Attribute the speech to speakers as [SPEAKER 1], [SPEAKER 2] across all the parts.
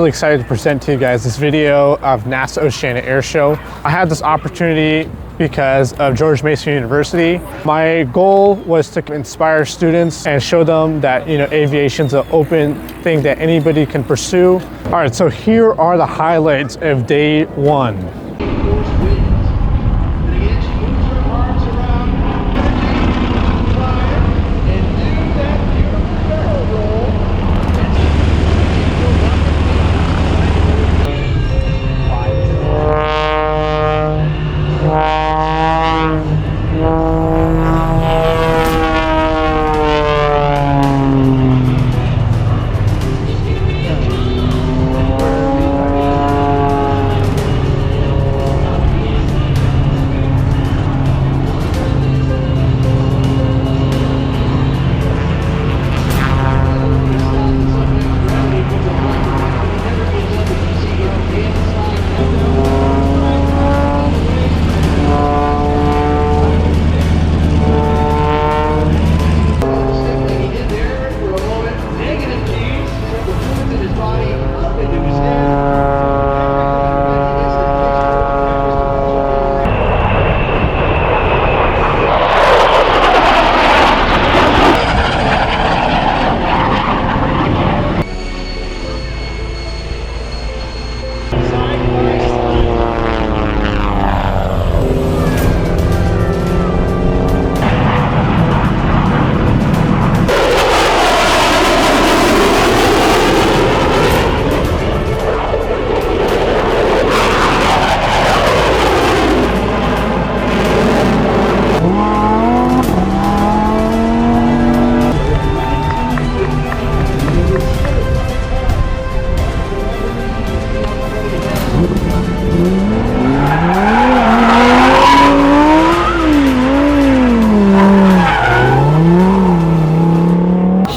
[SPEAKER 1] really excited to present to you guys this video of NAS Oceana Airshow. I had this opportunity because of George Mason University. My goal was to inspire students and show them that, aviation's an open thing that anybody can pursue. All right, so here are the highlights of day one.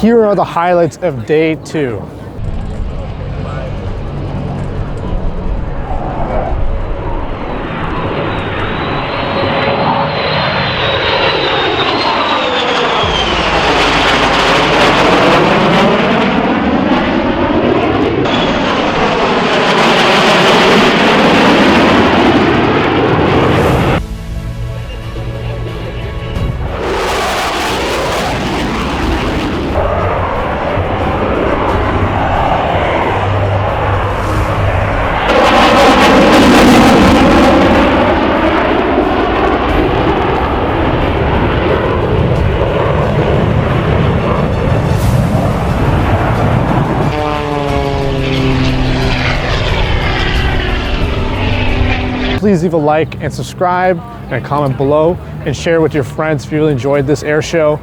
[SPEAKER 1] Here are the highlights of day two. Please leave a like and subscribe and comment below and share with your friends if you really enjoyed this air show.